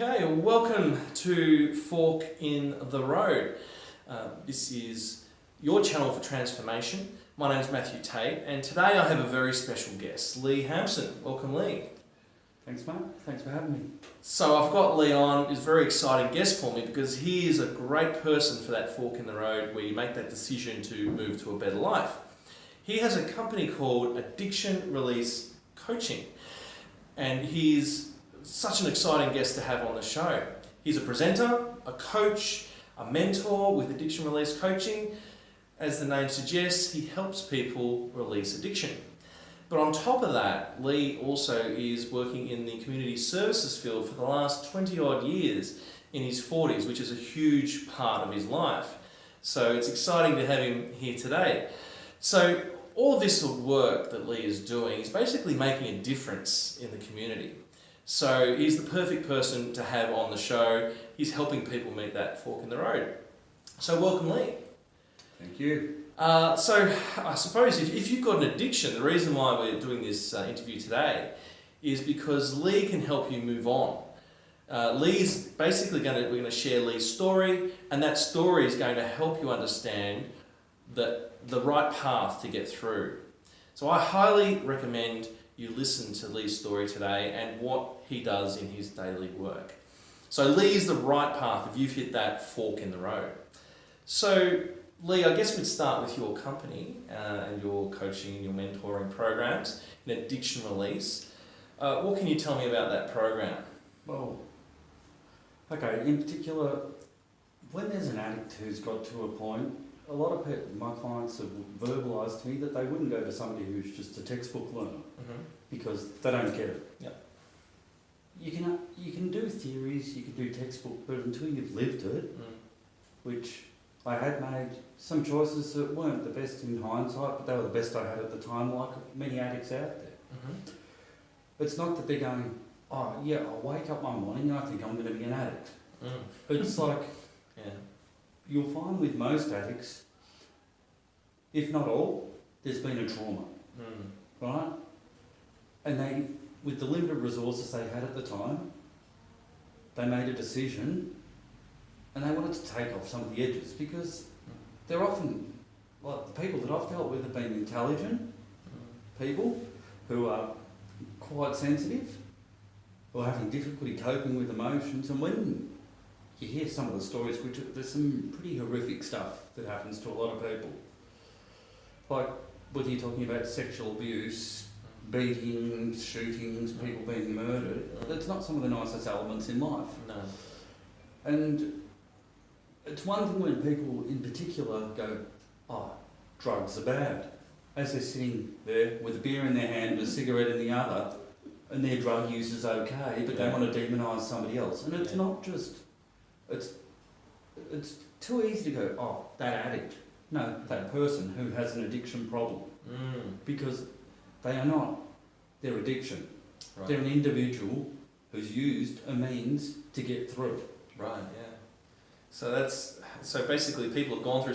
Okay, welcome to Fork in the Road. This is your channel for transformation. My name is Matthew Tait, and today I have a very special guest, Leigh Hampson. Welcome, Leigh. Thanks, mate. Thanks for having me. So I've got Leigh on. He's a very exciting guest for me because he is a great person for that fork in the road where you make that decision to move to a better life. He has a company called Addiction Release Coaching, and he's such an exciting guest to have on the show. He's a presenter, a coach, a mentor with Addiction Release Coaching. As the name suggests, he helps people release addiction. But on top of that, Leigh also is working in the community services field for the last 20 odd years in his 40s, which is a huge part of his life. So it's exciting to have him here today. So all of this work that Leigh is doing is basically making a difference in the community. So he's the perfect person to have on the show. He's helping people meet that fork in the road. So welcome, Leigh. Thank you. So I suppose if you've got an addiction, the reason why we're doing this interview today is because Leigh can help you move on. Leigh's basically we're going to share Leigh's story, and that story is going to help you understand the right path to get through. So I highly recommend you listen to Leigh's story today and what he does in his daily work. So Leigh is the right path if you've hit that fork in the road. So Leigh, I guess we'd start with your company and your coaching and your mentoring programs in addiction release. What can you tell me about that program? Well, okay, in particular, when there's an addict who's got to a point, a lot of my clients have verbalised to me that they wouldn't go to somebody who's just a textbook learner because they don't get it. Yep. You can do theories, you can do textbook, but until you've lived it, which I had made some choices that weren't the best in hindsight, but they were the best I had at the time, like many addicts out there. It's not that they're going, oh yeah, I'll wake up one morning and I think I'm going to be an addict. It's like, you'll find with most addicts, if not all, there's been a trauma, right? And they, with the limited resources they had at the time, they made a decision and they wanted to take off some of the edges because they're often, like the people that I've dealt with have been intelligent people who are quite sensitive, who are having difficulty coping with emotions, and when you hear some of the stories, there's some pretty horrific stuff that happens to a lot of people. Like whether you're talking about sexual abuse, beatings, shootings, people being murdered, that's not some of the nicest elements in life. No. And it's one thing when people in particular go, oh, drugs are bad. As they're sitting there with a beer in their hand and a cigarette in the other, and their drug use is okay, but they want to demonise somebody else. And it's not just, it's too easy to go, oh, that addict. No, that person who has an addiction problem. Because they are not their addiction. Right. They're an individual who's used a means to get through. Right, yeah. So basically people have gone through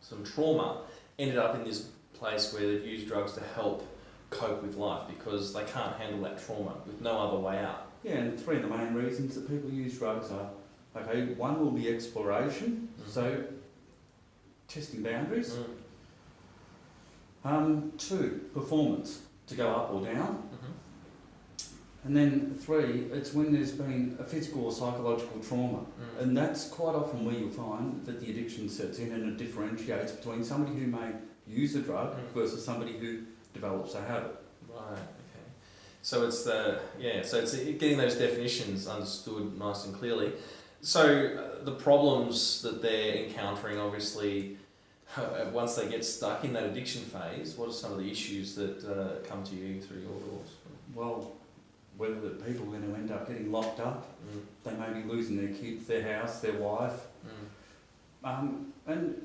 some trauma, ended up in this place where they've used drugs to help cope with life because they can't handle that trauma with no other way out. Yeah, and three of the main reasons that people use drugs are, okay, one will be exploration, so testing boundaries. Two, performance, to go up or down. And then three, it's when there's been a physical or psychological trauma. And that's quite often where you'll find that the addiction sets in and it differentiates between somebody who may use a drug versus somebody who develops a habit. Right, okay. So it's getting those definitions understood nice and clearly. So the problems that they're encountering, obviously, once they get stuck in that addiction phase, what are some of the issues that come to you through your doors? Well, whether the people are going to end up getting locked up, they may be losing their kids, their house, their wife. And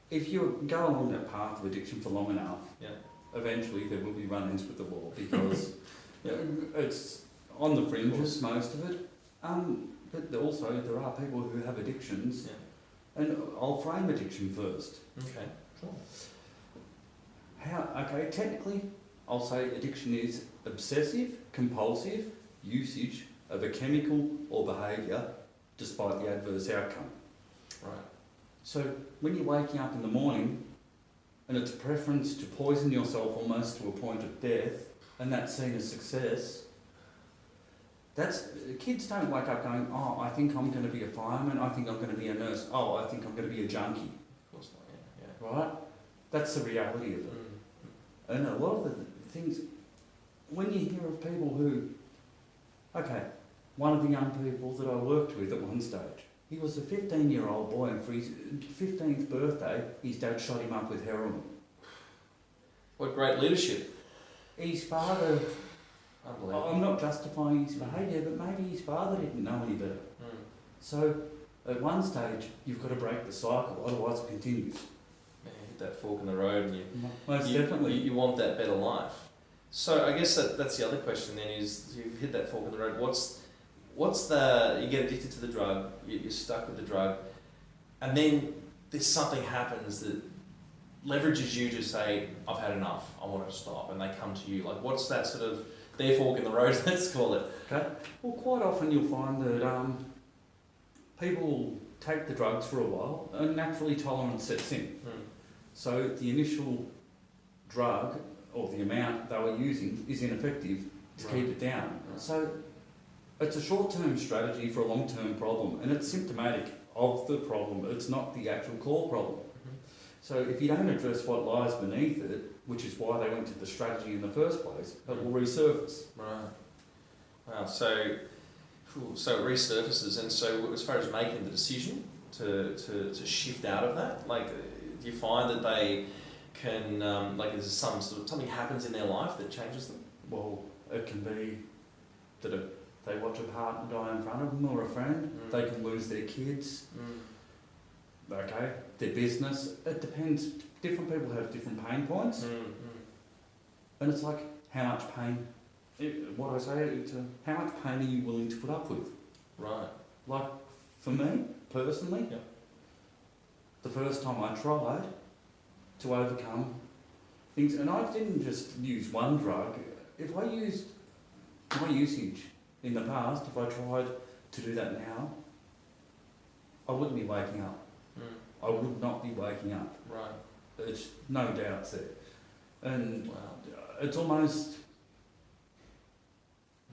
if you go along that path of addiction for long enough, eventually there will be run-ins with the law because it's on the fringes, most of it. But also there are people who have addictions, and I'll frame addiction first. Okay, sure. Technically, I'll say addiction is obsessive, compulsive usage of a chemical or behaviour despite the adverse outcome. Right. So when you're waking up in the morning and it's a preference to poison yourself almost to a point of death, and that's seen as success, kids don't wake up going, oh, I think I'm going to be a fireman, I think I'm going to be a nurse, oh, I think I'm going to be a junkie. Of course not, yeah. Right? That's the reality of it. And a lot of the things, when you hear of people who, okay, one of the young people that I worked with at one stage, he was a 15-year-old boy, and for his 15th birthday, his dad shot him up with heroin. What great leadership. His father, Unbelievable. I'm not justifying his behaviour, but maybe his father didn't know any better. So at one stage, you've got to break the cycle, otherwise it continues. Yeah, hit that fork in the road, and Most definitely. you want that better life. So I guess that's the other question then, is you've hit that fork in the road. What's the, you get addicted to the drug, you're stuck with the drug, and then there's something happens that leverages you to say, I've had enough, I want to stop, and they come to you. Like, what's that sort of, their fork in the road, let's call it? Okay. Well, quite often you'll find that people will take the drugs for a while, and naturally tolerance sets in. So the initial drug, or the amount they were using, is ineffective to keep it down. Right. So it's a short-term strategy for a long-term problem, and it's symptomatic of the problem. It's not the actual core problem. So if you don't address what lies beneath it, which is why they went to the strategy in the first place, it will resurface. Right. Wow. So it resurfaces, and so as far as making the decision to shift out of that, like, do you find that they can, like, is some sort of, something happens in their life that changes them? Well, it can be that they watch a partner die in front of them, or a friend. They can lose their kids. Okay, their business. It depends. Different people have different pain points, and it's like, how much pain? What I say, it's how much pain are you willing to put up with? Right. Like, for me personally, Yep. the first time I tried to overcome things, and I didn't just use one drug. If I used my usage in the past, if I tried to do that now, I wouldn't be waking up. I would not be waking up. Right. There's no doubts there. And Wow. it's almost,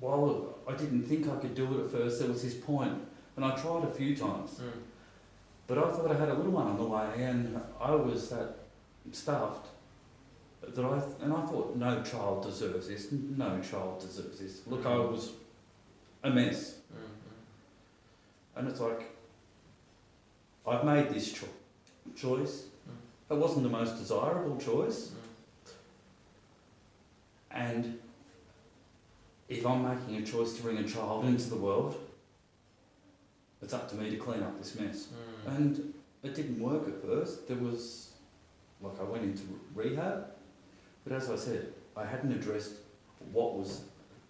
while I didn't think I could do it at first, there was this point, and I tried a few times, but I thought I had a little one on the way, and I was that stuffed that I thought, no child deserves this, no child deserves this. Look, I was a mess. And it's like, I've made this choice. It wasn't the most desirable choice. And if I'm making a choice to bring a child into the world, it's up to me to clean up this mess. And it didn't work at first. There was, like, I went into rehab, but as I said, I hadn't addressed what was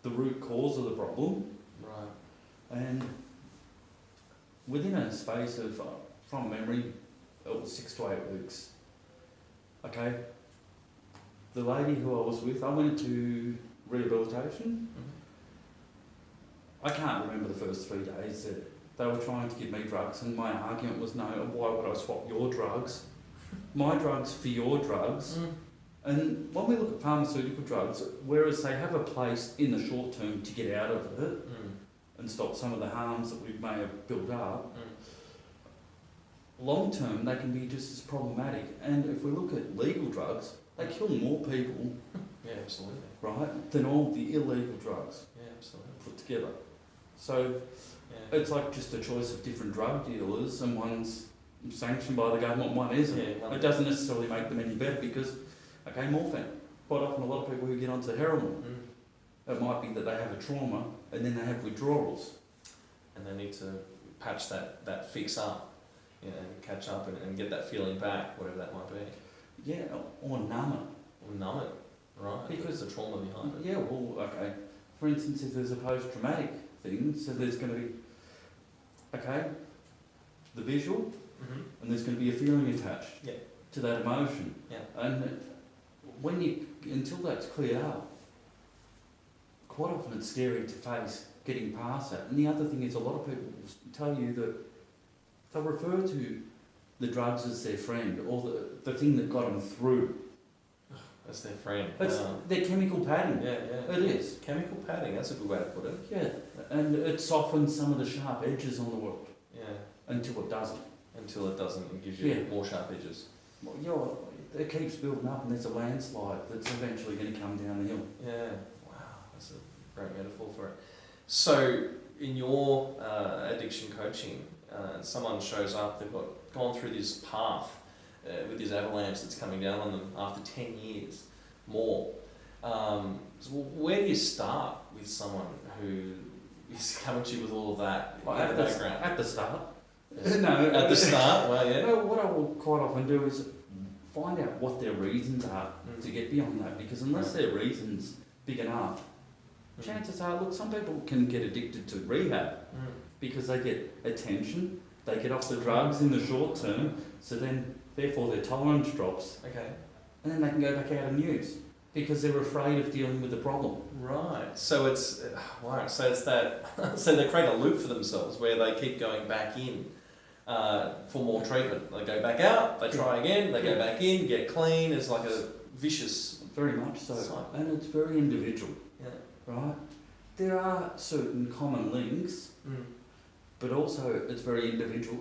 the root cause of the problem. Right. And within a space of, from memory, it was 6 to 8 weeks. Okay, the lady who I was with, I went to rehabilitation. I can't remember the first 3 days that they were trying to give me drugs, and my argument was, no, why would I swap your drugs, my drugs for your drugs? And when we look at pharmaceutical drugs, whereas they have a place in the short term to get out of it and stop some of the harms that we may have built up, long term they can be just as problematic. And if we look at legal drugs, they kill more people, Yeah, absolutely. right, than all the illegal drugs Yeah, absolutely. put together. So Yeah. it's like just a choice of different drug dealers, and one's sanctioned by the government, one isn't. Yeah, It doesn't necessarily make them any better because, okay, morphine. Quite often a lot of people who get onto heroin, it might be that they have a trauma and then they have withdrawals. And they need to patch that fix up, you know, and catch up and get that feeling back, whatever that might be. Yeah, or numb it. Or numb it, right? Because the trauma behind it. Yeah, well, okay. For instance, if there's a post-traumatic thing, so there's going to be, okay, the visual, and there's going to be a feeling attached to that emotion. Yeah. And when until that's cleared up, quite often it's scary to face getting past that. And the other thing is, a lot of people tell you that they'll refer to the drugs as their friend, or the thing that got them through. That's their friend. It's their chemical padding. Yeah. It is. Chemical padding, that's a good way to put it. Yeah, and it softens some of the sharp edges on the world. Yeah. Until it doesn't. Until it doesn't, it gives you more sharp edges. Well, it keeps building up, and there's a landslide that's eventually going to come down the hill. Yeah, wow, that's a great metaphor for it. So, in your addiction coaching, someone shows up, they've gone through this path with this avalanche that's coming down on them after 10 years more. So where do you start with someone who is coming to you with all of that in the background? At the start. Yeah. No. At the start, well, yeah. No, what I will quite often do is find out what their reasons are to get beyond that, because unless their reasons big enough, chances are, look, some people can get addicted to rehab because they get attention, they get off the drugs in the short term, so then therefore their tolerance drops. Okay. And then they can go back out and use because they're afraid of dealing with the problem. Right. So it's wow. So it's that. So they create a loop for themselves where they keep going back in for more treatment. They go back out, they try again, they go back in, get clean. It's like a vicious. Very much so. cycle. And it's very individual. Yeah. Right? There are certain common links, but also it's very individual.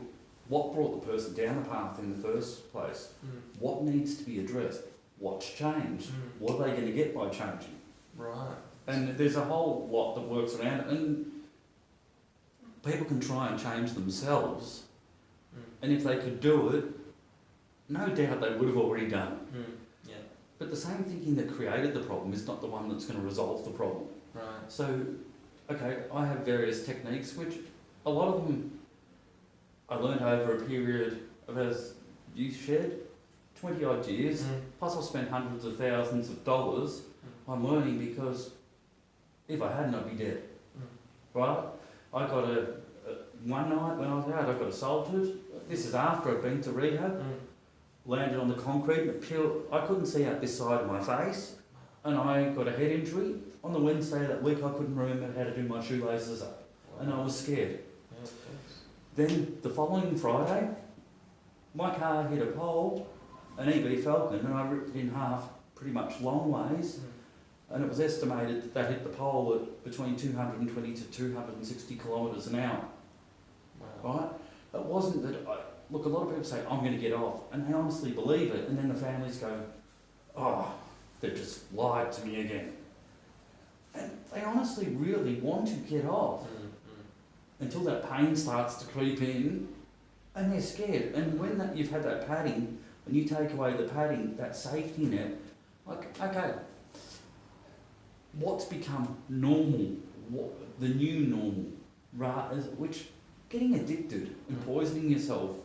What brought the person down the path in the first place? What needs to be addressed? What's changed? What are they going to get by changing? Right. And there's a whole lot that works around it. And people can try and change themselves. And if they could do it, no doubt they would have already done it. Yeah. But the same thinking that created the problem is not the one that's going to resolve the problem. Right. So, okay, I have various techniques, which a lot of them I learned over a period of, as you shared, 20 odd years, plus I've spent hundreds of thousands of dollars on learning, because if I hadn't, I'd be dead. Right? I got one night when I was out, I got assaulted. This is after I'd been to rehab. Landed on the concrete, and I couldn't see out this side of my face, and I got a head injury. On the Wednesday that week, I couldn't remember how to do my shoelaces up, and I was scared. Yeah, Then the following Friday, my car hit a pole, an EB Falcon, and I ripped it in half pretty much long ways, and it was estimated that hit the pole at between 220 to 260 kilometres an hour. Wow. Right? It wasn't that look, a lot of people say, I'm going to get off, and they honestly believe it, and then the families go, oh, they've just lied to me again. And they honestly really want to get off until that pain starts to creep in, and they're scared. And when you've had that padding, and you take away the padding, that safety net, like, okay, what's become normal, the new normal, which getting addicted and poisoning yourself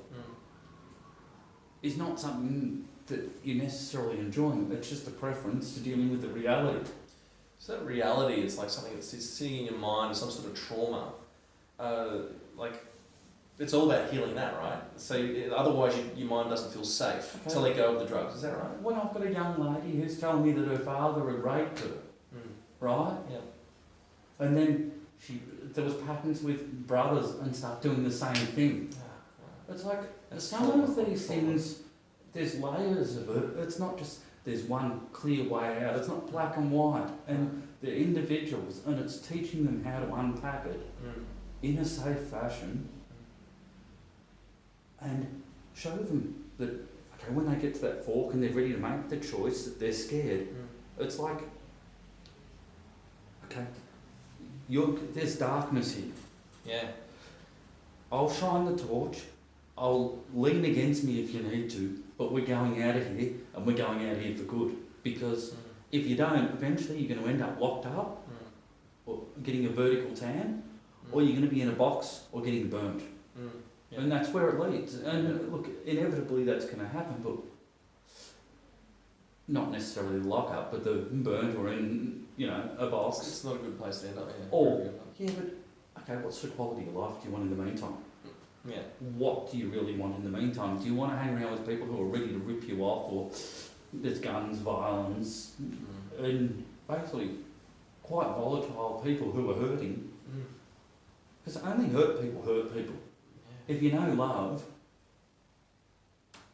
is not something that you're necessarily enjoying. It's just a preference to dealing with the reality. So that reality is like something that's sitting in your mind, some sort of trauma. Like, it's all about healing that, right? So otherwise your mind doesn't feel safe to let go of the drugs. Is that right? Well, I've got a young lady who's telling me that her father had raped her, right? Yeah. And then there was patterns with brothers and stuff doing the same thing. It's like, some of these things, there's layers of it. It's not just there's one clear way out. It's not black and white. And they're individuals, and it's teaching them how to unpack it in a safe fashion and show them that, okay, when they get to that fork and they're ready to make the choice, that they're scared. It's like, okay, there's darkness here. Yeah. I'll shine the torch. I'll lean against me if you need to, but we're going out of here, and we're going out of here for good. Because if you don't, eventually you're going to end up locked up, or getting a vertical tan, or you're going to be in a box, or getting burnt. Yeah. And that's where it leads. And look, inevitably that's going to happen, but not necessarily the lock-up, but the burnt or in, a box. It's not a good place to end up, yeah. Or, yeah, but, okay, what's the quality of life do you want in the meantime? Yeah. What do you really want in the meantime? Do you want to hang around with people who are ready to rip you off, or there's guns, violence, and basically quite volatile people who are hurting Because only hurt people hurt people. Yeah. If you know love,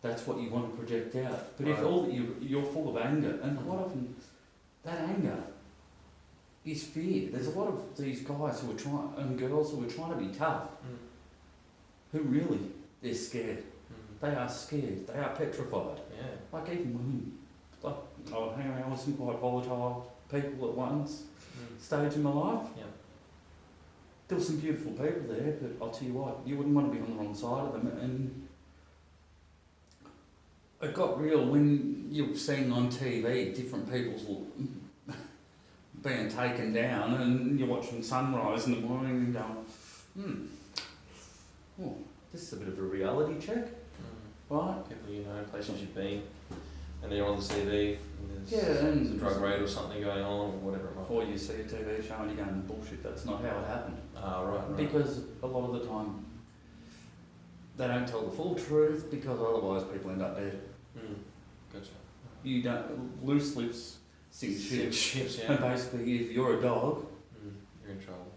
that's what you want to project out. But if Right. all that you're full of anger, and quite often that anger is fear. There's a lot of these guys who are trying, and girls who are trying to be tough, who really, they're scared. They are scared. They are petrified. Yeah. Like even women. Like, I would hang around with some quite volatile people at once stage in my life. Yeah. There were some beautiful people there, but I'll tell you what, you wouldn't want to be on the wrong side of them. And it got real when you're seeing on TV different people's being taken down, and you're watching sunrise in the morning and going, oh, this is a bit of a reality check, right? People you know, places you've been, and they're on the TV, and there's, Yeah, and there's a drug raid or something going on, or whatever it might be. Or you see a TV show and you're going, bullshit, that's not how it happened. Ah, right. Because a lot of the time they don't tell the full truth, because otherwise people end up dead. Gotcha. You don't, loose lips sink ships. Ships, And yeah. basically, if you're a dog, You're in trouble.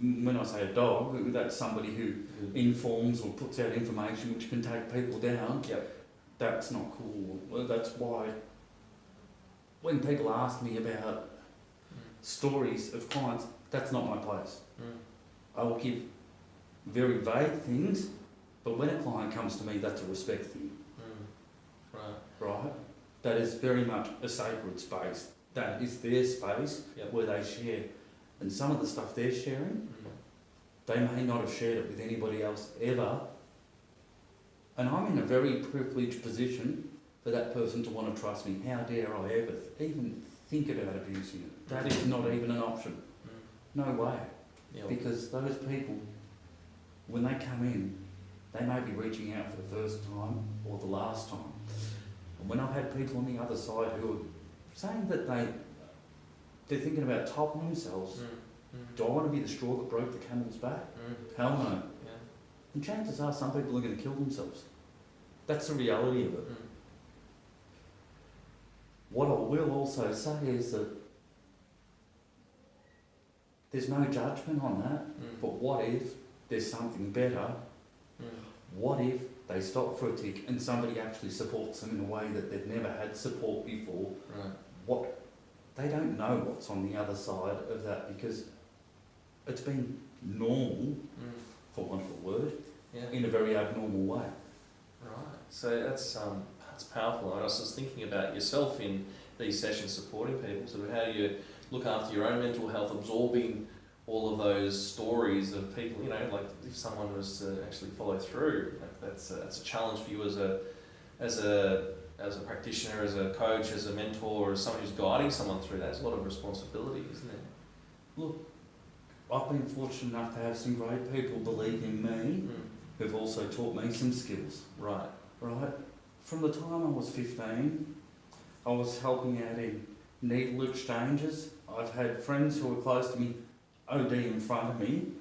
when I say a dog, that's somebody who informs or puts out information which can take people down. Yep. That's not cool. Well, that's why when people ask me about stories of clients, that's not my place. I will give very vague things, but when a client comes to me, that's a respect thing. Right? That is very much a sacred space. That is their space where they share. And some of the stuff they're sharing, they may not have shared it with anybody else ever. And I'm in a very privileged position for that person to want to trust me. How dare I ever even think about abusing it? That is not even an option. No way. Because those people, when they come in, they may be reaching out for the first time or the last time. And when I've had people on the other side who are saying that they're thinking about topping themselves, do I want to be the straw that broke the camel's back? Hell no. Yeah. And chances are some people are going to kill themselves. That's the reality of it. What I will also say is that there's no judgment on that, but what if there's something better? What if they stop for a tick and somebody actually supports them in a way that they've never had support before? What they don't know what's on the other side of that, because it's been normal, for want of a word, in a very abnormal way. Right. So that's powerful. And I was just thinking about yourself in these sessions, supporting people. So how do you look after your own mental health, absorbing all of those stories of people? You know, like if someone was to actually follow through, like that's a challenge for you as a practitioner, as a coach, as a mentor, as someone who's guiding someone through that. There's a lot of responsibility, isn't there? Look, I've been fortunate enough to have some great people believe in me, who've also taught me some skills. Right. From the time I was 15, I was helping out in needle exchanges. I've had friends who were close to me OD in front of me,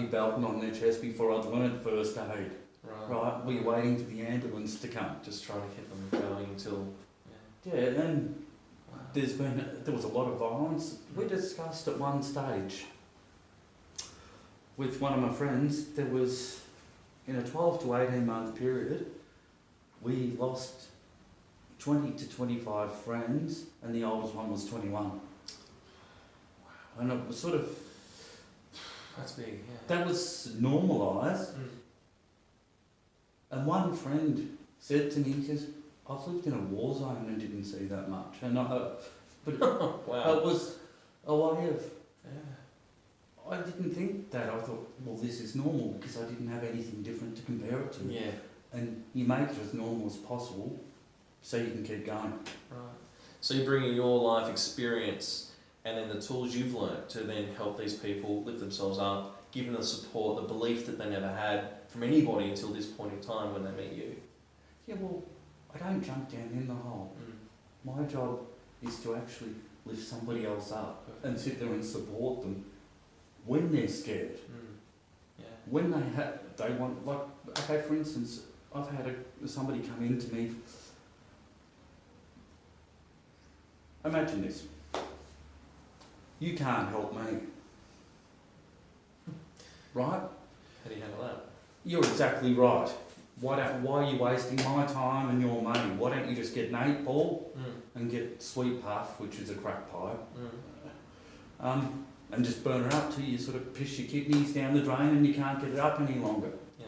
belting on their chest before I'd learned first aid. Right, we were waiting for the ambulance to come. Just trying to get them going until... Yeah, and there was a lot of violence. We discussed at one stage with one of my friends, there was, in a 12 to 18 month period, we lost 20 to 25 friends, and the oldest one was 21. And it was sort of... That's big, That was normalised. And one friend said to me, he says, I've lived in a war zone and didn't see that much. And but it was a way of... I didn't think that. I thought, well, this is normal, because I didn't have anything different to compare it to. And you make it as normal as possible so you can keep going. So you're bringing your life experience and then the tools you've learnt to then help these people lift themselves up, give them the support, the belief that they never had from anybody until this point in time when they meet you. Yeah, well, I don't jump down in the hole. My job is to actually lift somebody else up and sit there and support them when they're scared. When they want, like, okay, for instance, I've had somebody come in to me. Imagine this. You can't help me. right? How do you handle that? You're exactly right. Why are you wasting my time and your money? Why don't you just get an 8-ball and get sweet puff, which is a crack pipe, and just burn it up till you sort of piss your kidneys down the drain and you can't get it up any longer. Yeah.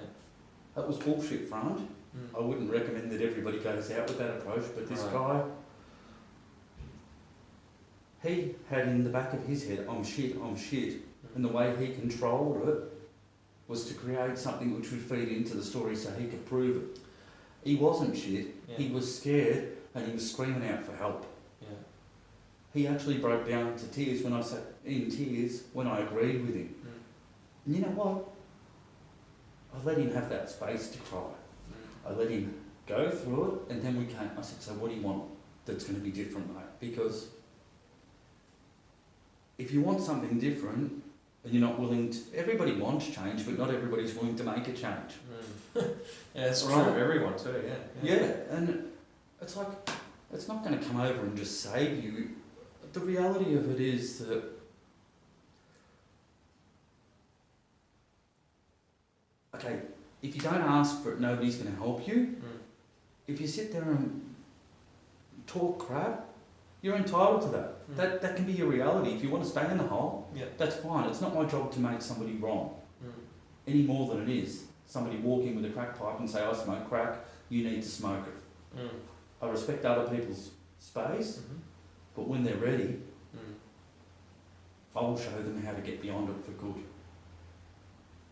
That was bullshit, friend. I wouldn't recommend that everybody goes out with that approach, but this guy, he had in the back of his head, I'm shit, and the way he controlled it was to create something which would feed into the story so he could prove it. He wasn't shit, he was scared and he was screaming out for help. Yeah. He actually broke down into tears when I agreed with him. And you know what? I let him have that space to cry. I let him go through it, and then I said, so what do you want that's going to be different, mate? Because if you want something different, and you're not willing to, everybody wants change, but not everybody's willing to make a change. Yeah, it's true of everyone too, Yeah, and it's like, it's not going to come over and just save you. The reality of it is that okay, if you don't ask for it, nobody's going to help you. If you sit there and talk crap, you're entitled to that. That can be your reality. If you want to stay in the hole, that's fine. It's not my job to make somebody wrong, any more than it is somebody walk in with a crack pipe and say, I smoke crack, you need to smoke it. I respect other people's space, but when they're ready, I will show them how to get beyond it for good.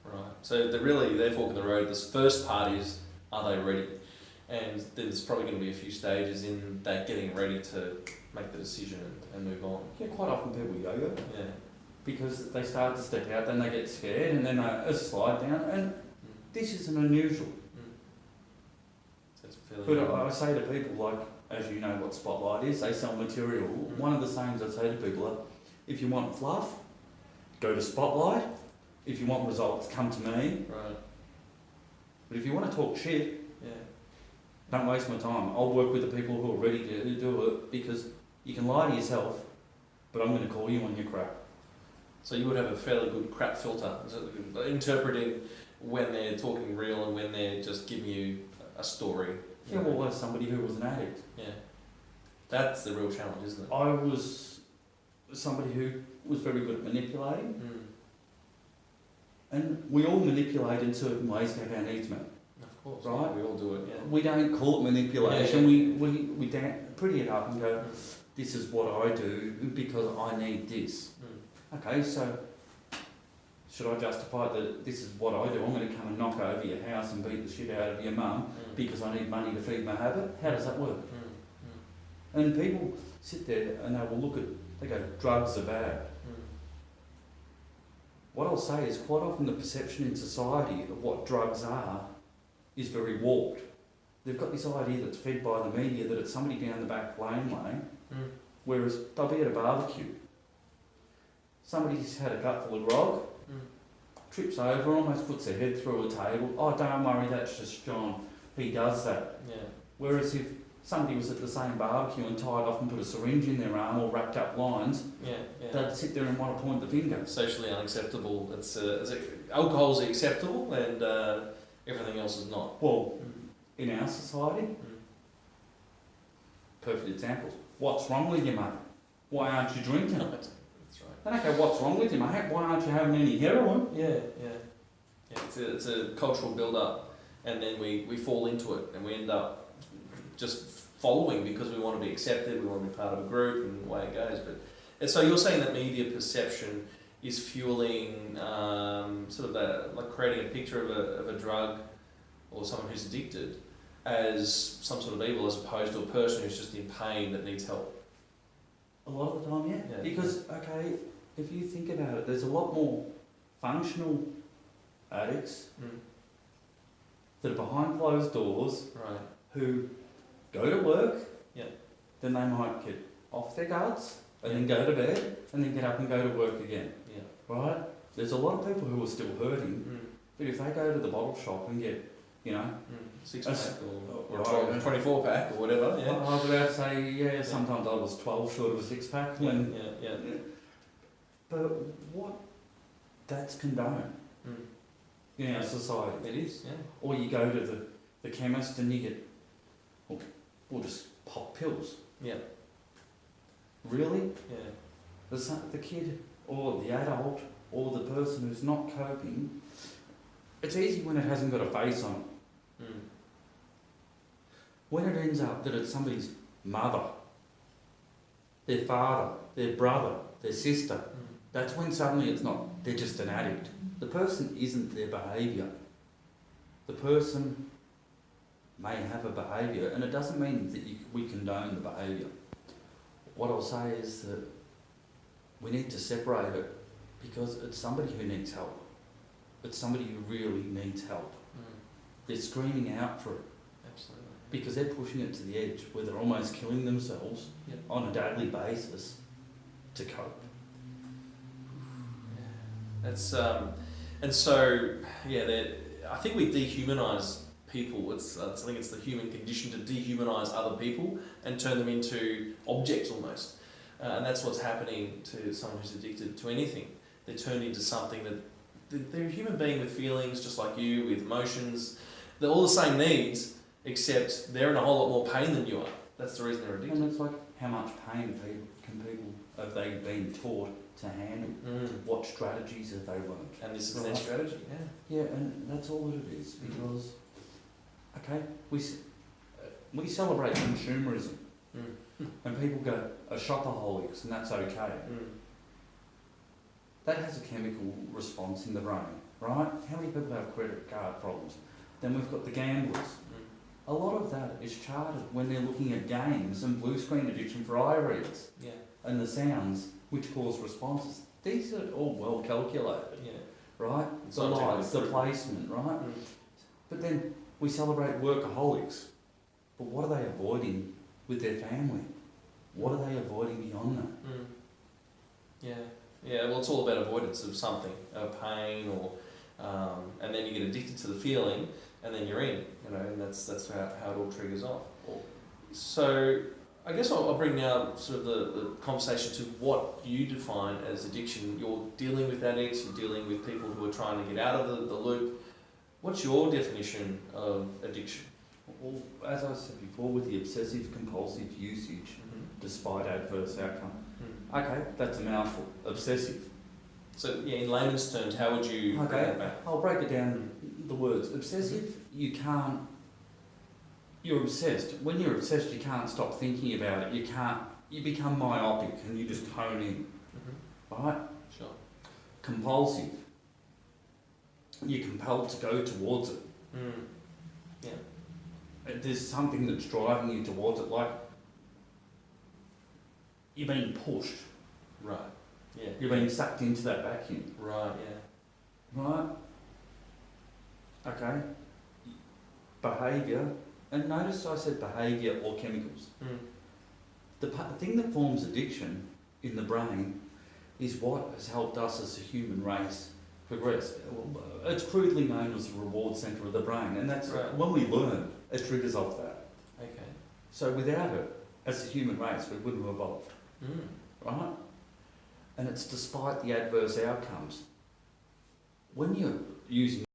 Right. So they're forking the road. This first part is, are they ready? And there's probably going to be a few stages in that getting ready to make the decision and move on. Yeah, quite often people yo-yo. Yeah. Because they start to step out, then they get scared, and then they slide down, and this isn't unusual. So it's fairly but I say to people, like, as you know what Spotlight is, they sell material. One of the sayings I say to people are, if you want fluff, go to Spotlight. If you want results, come to me. Right. But if you want to talk shit, don't waste my time. I'll work with the people who are ready to do it, because you can lie to yourself, but I'm going to call you on your crap. So you would have a fairly good crap filter, interpreting when they're talking real and when they're just giving you a story. Yeah, well, as somebody who was an addict. Yeah. That's the real challenge, isn't it? I was somebody who was very good at manipulating. And we all manipulate in certain ways to have our needs met. Of course, right? Yeah, we all do it. Yeah. We don't call it manipulation. We pretty it up and go, this is what I do because I need this. Okay, so should I justify that this is what I do? I'm going to come and knock over your house and beat the shit out of your mum because I need money to feed my habit? How does that work? And people sit there and they will look at, they go, drugs are bad. What I'll say is quite often the perception in society of what drugs are is very warped. They've got this idea that's fed by the media that it's somebody down the back lane, whereas they'll be at a barbecue. Somebody's had a cupful of grog, trips over, almost puts their head through a table. Oh, don't worry, that's just John. He does that. Yeah. Whereas if somebody was at the same barbecue and tied off and put a syringe in their arm or wrapped up lines, they'd sit there and want to point the finger. Socially unacceptable. Alcohol's acceptable and everything else is not. Well, in our society, perfect example. What's wrong with you, mate? Why aren't you drinking? That's right. Okay, what's wrong with you, mate? Why aren't you having any heroin? Yeah. It's a cultural build-up, and then we fall into it, and we end up just following because we want to be accepted, we want to be part of a group, and the way it goes. And so you're saying that media perception is fueling sort of that, like creating a picture of a drug or someone who's addicted as some sort of evil, as opposed to a person who's just in pain that needs help. A lot of the time, yeah. Because, okay, if you think about it, there's a lot more functional addicts that are behind closed doors who go to work, then they might get off their guts and then go to bed and then get up and go to work again. Right? There's a lot of people who are still hurting, but if they go to the bottle shop and get, 6-pack or 24-pack or whatever. I was about to say, sometimes I was 12 short of a 6-pack. Yeah. But that's condoned. in our society. It is, yeah. Or you go to the chemist and you get, we'll just pop pills. Yeah. Really? Yeah. The kid or the adult or the person who's not coping, it's easy when it hasn't got a face on it. Mm. When it ends up that it's somebody's mother, their father, their brother, their sister, that's when suddenly it's not, they're just an addict. The person isn't their behaviour. The person may have a behaviour, and it doesn't mean that we condone the behaviour. What I'll say is that we need to separate it because it's somebody who needs help. It's somebody who really needs help. They're screaming out for it. Absolutely. Because they're pushing it to the edge where they're almost killing themselves on a daily basis to cope. That's and so I think we dehumanise people. I think it's the human condition to dehumanise other people and turn them into objects almost, and that's what's happening to someone who's addicted to anything. They're turned into something that they're a human being with feelings just like you, with emotions. They're all the same needs, except they're in a whole lot more pain than you are. That's the reason they're addicted. And it's like, how much pain have they been taught to handle? What strategies have they learned? And this is their strategy, Yeah, and that's all that it is, because, okay, we celebrate consumerism, and people go, shopaholics, and that's okay. That has a chemical response in the brain, right? How many people have credit card problems? Then we've got the gamblers. A lot of that is charted when they're looking at games and blue screen addiction for eye readers. Yeah. And the sounds which cause responses. These are all well calculated. Yeah. Right? It's The not lights, the placement, right? But then we celebrate workaholics. But what are they avoiding with their family? What are they avoiding beyond that? Yeah. Yeah, well, it's all about avoidance of something, pain, or and then you get addicted to the feeling, and then you're in, and that's how it all triggers off. So I guess I'll bring now sort of the conversation to what you define as addiction. You're dealing with addicts, you're dealing with people who are trying to get out of the loop. What's your definition of addiction? Well, as I said before, with the obsessive compulsive usage, despite adverse outcome. Okay, that's a mouthful. Obsessive. So, in layman's terms, how would you bring that back? I'll break it down the words. Obsessive, you're obsessed. When you're obsessed, you can't stop thinking about it. You become myopic and you just hone in. Right? Sure. Compulsive, you're compelled to go towards it. Yeah. There's something that's driving you towards it, like you're being pushed. Right. Yeah. You're being sucked into that vacuum. Right, yeah. Right? Okay. Behaviour. And notice I said behaviour or chemicals. The thing that forms addiction in the brain is what has helped us as a human race progress. It's crudely known as the reward centre of the brain, and that's when we learn, it triggers off that. Okay. So without it, as a human race, we wouldn't have evolved. Right? And it's despite the adverse outcomes. When you're using